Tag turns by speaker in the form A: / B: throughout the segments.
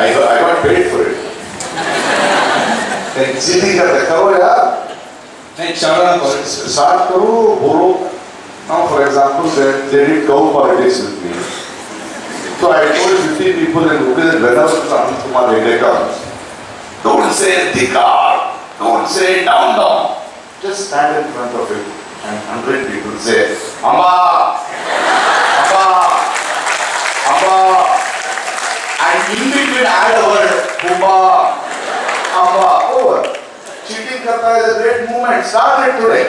A: I got paid for it. Cheating karo yaar. Start karo, bolo. Now, for example, they did cow politics with me. So I told 50 people and whenever Anand Kumar Hegde comes, don't say Dikar, don't say down. Just stand in front of him and 100 people say, Amba, and in between add a word, Kumba, Amba, over. Cheating karta is a great movement. Start it today.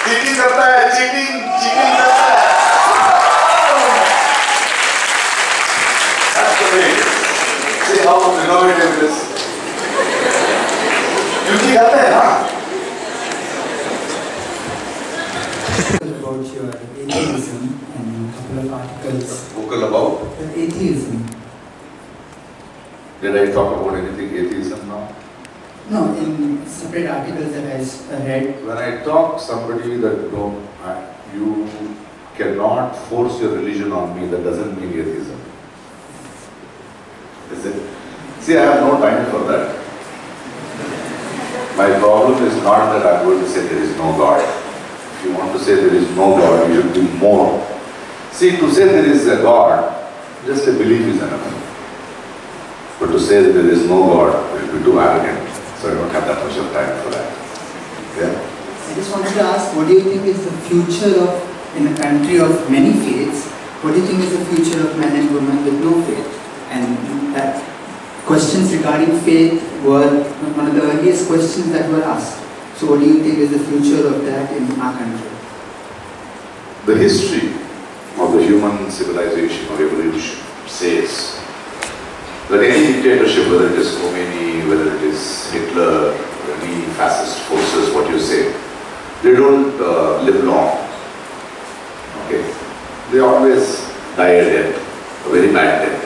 A: Cheating karta hai, cheating karta hai. That's the way. See how innovative it is. Duty karta hai na?
B: About your atheism and a couple of articles.
A: Vocal about?
B: Atheism.
A: Did I talk about anything atheism now?
B: No, in separate articles that I read.
A: When I talk somebody that you cannot force your religion on me, that doesn't mean atheism. Is it? See, I have no time for that. My problem is not that I'm going to say there is no God. If you want to say there is no God, you should do more. See, to say there is a God, just a belief is enough. But to say that there is no God will be too arrogant. So I don't have that much of time for that. Yeah?
B: I just wanted to ask, what do you think is the future of, in a country of many faiths, what do you think is the future of men and women with no faith? And that questions regarding faith were one of the earliest questions that were asked. So what do you think is the future of that in our country?
A: The history of the human civilization or evolution says that any dictatorship, whether it is Khomeini, whether it is Hitler, any fascist forces, what you say, they don't live long. Okay? They always die a death, a very bad death.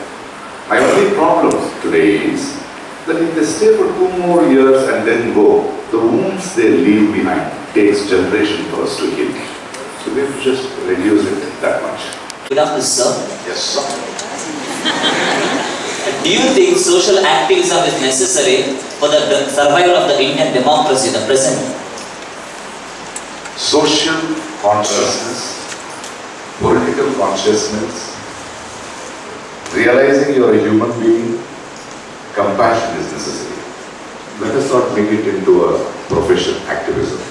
A: My only problem today is that if they stay for 2 more years and then go, the wounds they leave behind takes generation for us to heal. So we have to just reduce it that much.
C: Good afternoon, sir.
A: Yes, sir.
C: Do you think social activism is necessary for the survival of the Indian democracy, the present?
A: Social consciousness, political consciousness, realizing you are a human being, compassion is necessary. Let us not make it into a profession, activism.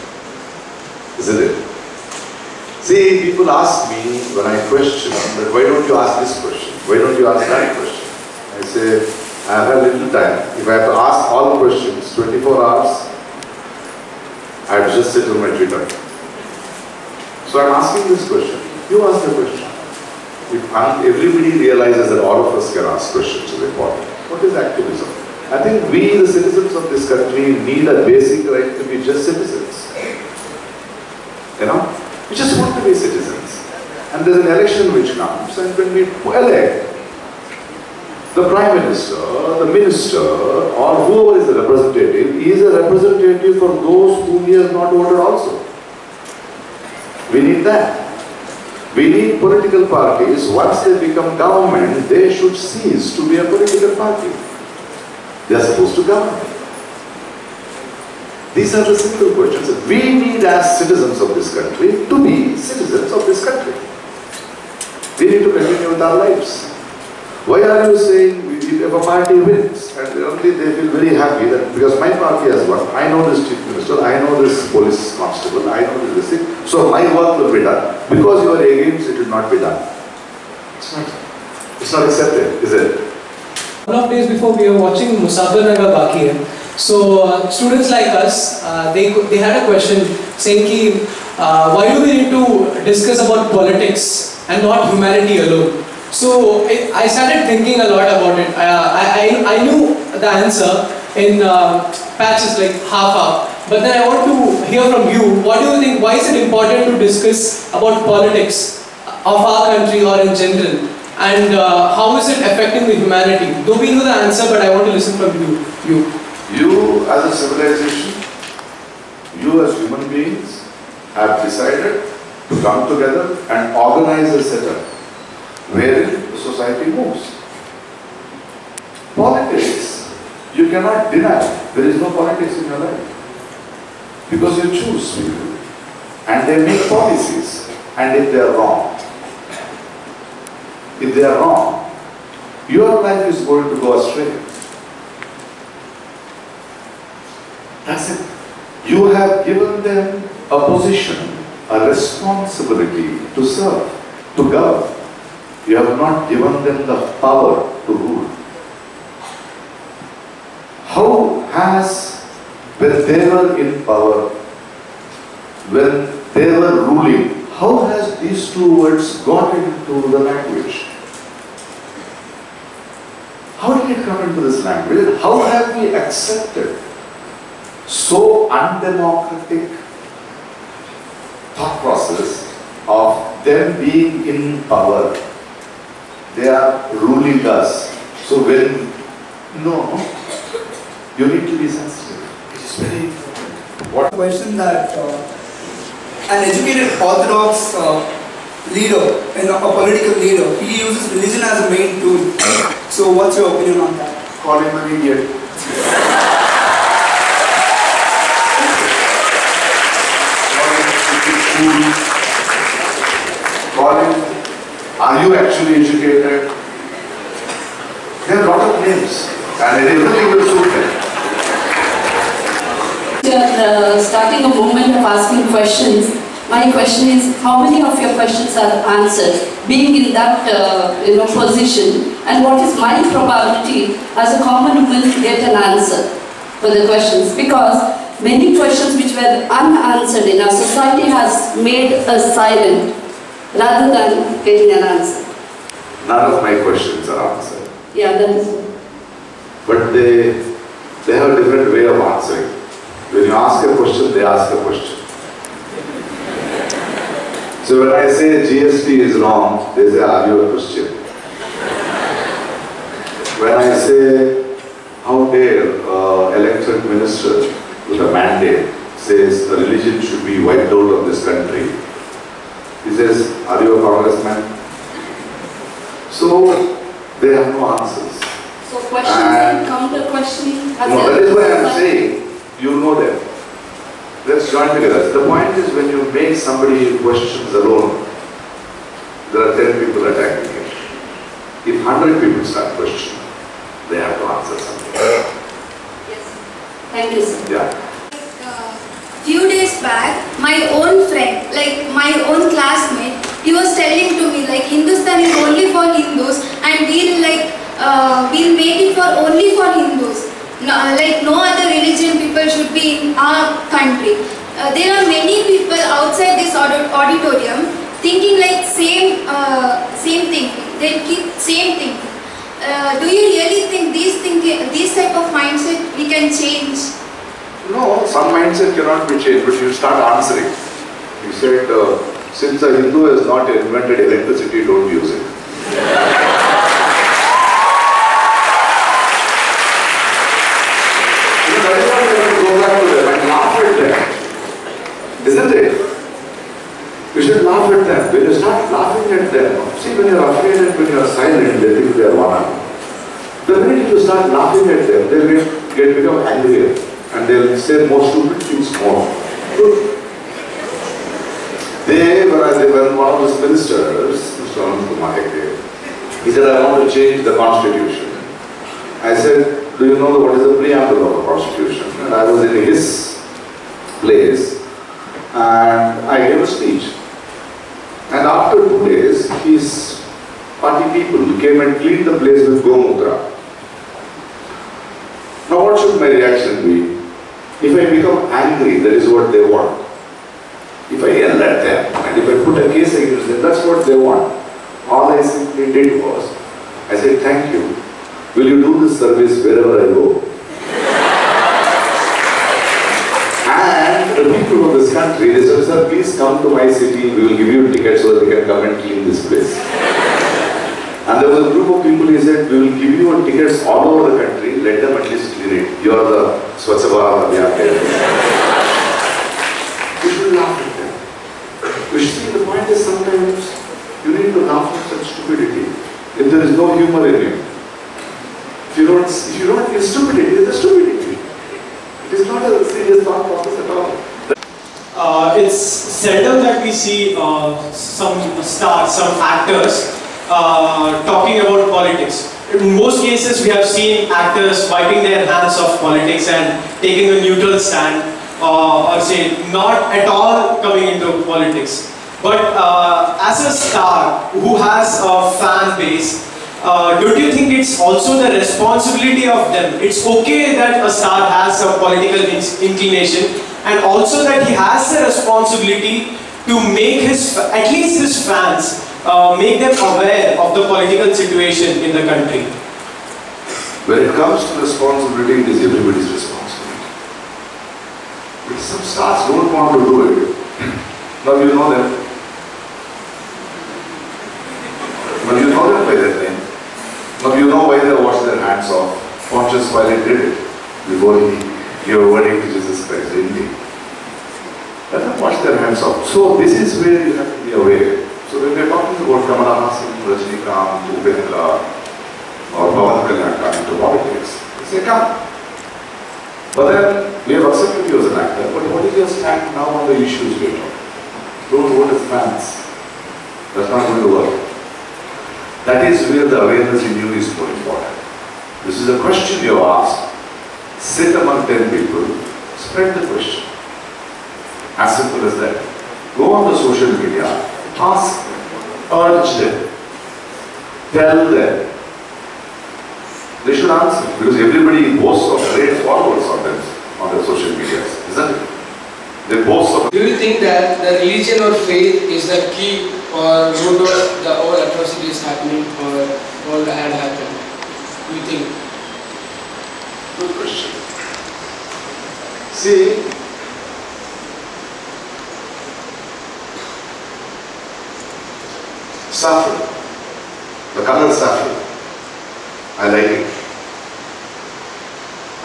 A: Isn't it? See, people ask me when I question them, why don't you ask this question? Why don't you ask that question? I say, I have a little time. If I have to ask all questions, 24 hours, I have just sit on my Twitter. So I'm asking this question. You ask the question. If everybody realizes that all of us can ask questions is important. What is activism? I think we, the citizens of this country, need a basic right to be just citizens. You know? We just want to be citizens. And there's an election which comes, and when we elect the Prime Minister, the Minister, or whoever is the representative, he is a representative for those whom he has not voted also. We need that. We need political parties. Once they become government, they should cease to be a political party. They are supposed to govern. These are the simple questions. We need, as citizens of this country, to be citizens of this country. We need to continue with our lives. Why are you saying if a party wins, and only they feel very happy that because my party has won, I know this chief minister, I know this police constable, I know this thing, so my work will be done. Because you are against, it will not be done. It's not accepted, is it?
D: A couple of days before we were watching Musafir Nagar Baki Hai. So students like us, they had a question saying, why do we need to discuss about politics and not humanity alone? So I started thinking a lot about it. I knew the answer in patches like half. But then I want to hear from you. What do you think? Why is it important to discuss about politics of our country or in general? And how is it affecting the humanity? Though we know the answer, but I want to listen from you.
A: You as a civilization, you as human beings have decided to come together and organize a setup wherein the society moves. Politics, you cannot deny there is no politics in your life. Because you choose people and they make policies, and if they are wrong, your life is going to go astray. That's it. You have given them a position, a responsibility to serve, to govern. You have not given them the power to rule. How has, when they were in power, when they were ruling, how has these two words got into the language? How did it come into this language? How have we accepted so undemocratic thought process of them being in power? They are ruling us. So when, no, you need to be sensitive. It is very important.
B: What question that an educated orthodox leader, a political leader, he uses religion as a main tool. So what's your opinion on that?
A: Call him an idiot. Call him, are you actually educated? There are a lot of names and everything will suit them.
E: You're starting a moment of asking questions. My question is, how many of your questions are answered? Being in that position, and what is my probability as a common woman to get an answer for the questions? Because many questions which were unanswered in our society has made us silent rather than getting an answer.
A: None of my questions are answered.
E: Yeah, that is it.
A: But they have a different way of answering. When you ask a question, they ask a question. So when I say GST is wrong, they say, are you a Christian? When I say, how dare elected minister with a mandate says a religion should be wiped out of this country, he says, are you a congressman? So they have no answers.
E: So questions and counter questioning.
A: No, that is why I am saying, you know them. Let's join together. The point is, when you make somebody questions alone, there are 10 people attacking it. If 100 people start questioning, they have to answer something.
E: Yes. Thank you, sir.
A: Yeah.
F: Few days back, my own friend, like my own classmate, he was telling to me like Hindustan is only for Hindus and we'll make it for only for Hindus. No, like no other religion people should be in our country. There are many people outside this auditorium thinking like same thinking. They keep same thinking. Do you really think this type of mindset we can change?
A: No, some mindset cannot be changed, but you start answering. You said, since a Hindu has not invented electricity, don't use it. Isn't it? You should laugh at them. When you start laughing at them, see, when you are afraid and when you are silent, they think they are one. The minute you start laughing at them, they will become angrier and they will say more stupid things more. When one of those ministers, Mr. Anand Kumar Hegde, he said, I want to change the constitution. I said, do you know what is the preamble of a constitution? And I was in his place and I gave a speech. And after 2 days, his party people came and cleaned the place with Gomutra. Now what should my reaction be? If I become angry, that is what they want. If I yell at them and if I put a case against them, that's what they want. All I simply did was, I said, thank you. Will you do this service wherever I go? And the people of this country, they said, sir, please come to my city, we will give you tickets so that we can come and clean this place. And there was a group of people who said, we will give you tickets all over the country, let them at least clean it. You are the Swachh Bharat Abhiyan. We should laugh at them. You see, the point is sometimes you need to laugh at such stupidity. no humor in him. If you don't, it's stupidity, it's a stupidity. It is not a serious thought process at all.
G: It's seldom that we see some stars, some actors talking about politics. In most cases, we have seen actors wiping their hands off politics and taking a neutral stand, or say not at all coming into politics. But as a star who has a fan base, don't you think it's also the responsibility of them? It's okay that a star has a political inclination, and also that he has the responsibility to make at least his fans, make them aware of the political situation in the country.
A: When it comes to responsibility, it is everybody's responsibility. But some stars don't want to do it. Now you know them. Now you know them by their name. Now you know why they washed their hands off. Pontius Pilate did it before he gave a verdict to Jesus Christ, didn't he? Let them wash their hands off. So this is where you have to be aware. So when we are talking about Kamala Hassan, Rajinikanth, Upendra, or Pawan Kalyan coming to politics, they say come. But then we have accepted you as an actor, but what is your stand now on the issues we are talking? Don't vote as fans. That's not going to work. That is where the awareness in you is more important. This is a question you have asked. Sit among 10 people, spread the question. As simple as that. Go on the social media, ask them, urge them, tell them. They should answer, because everybody boasts of great followers on their social media, isn't it? They boast of.
H: Do you think that the religion or faith is the key or root of the all atrocities happening or all that had happened? Do you think?
A: Good question. See, saffron, the color saffron, I like it.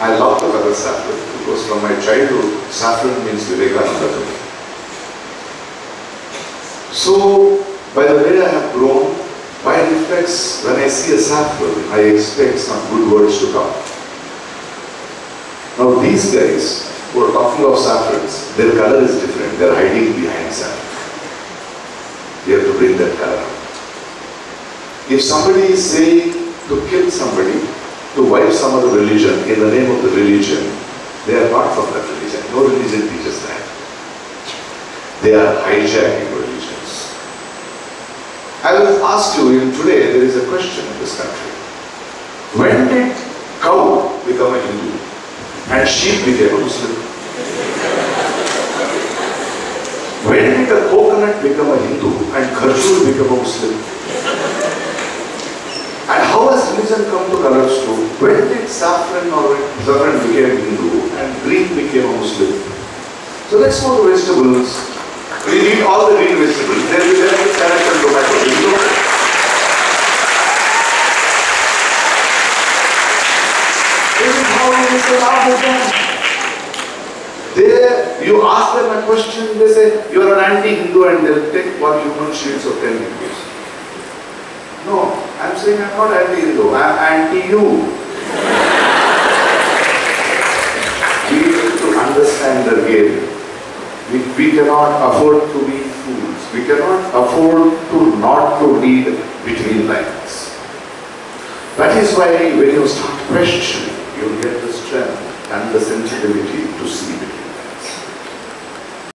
A: I love the color saffron because from my childhood, saffron means Vivekananda to me. So, by the way I have grown, my reflex, when I see a saffron, I expect some good words to come. Now these guys who are talking of saffrons, their color is different, they are hiding behind saffron. You have to bring that color out. If somebody is saying to kill somebody, to wipe some other religion in the name of the religion, they are not from that religion. No religion teaches that. They are hijacking religions. I will ask you, today there is a question in this country. When did cow become a Hindu and sheep became a Muslim? When did a coconut become a Hindu and khajur become a Muslim? And how has religion come to colors too? When did saffron became Hindu and green became a Muslim? So let's go to vegetables. We need all the green vegetables. There will be carrot and tomato. This is how it is allowed. There, you ask them a question, they say, you are an anti-Hindu, and they'll take 1 human sheets of 10 Hindus. No, I'm saying I'm not anti-Hindu, I'm anti-you. We need to understand the game. We cannot afford to be fools. We cannot afford to not to read between lines. That is why when you start questioning, you get the strength and the sensitivity to see between.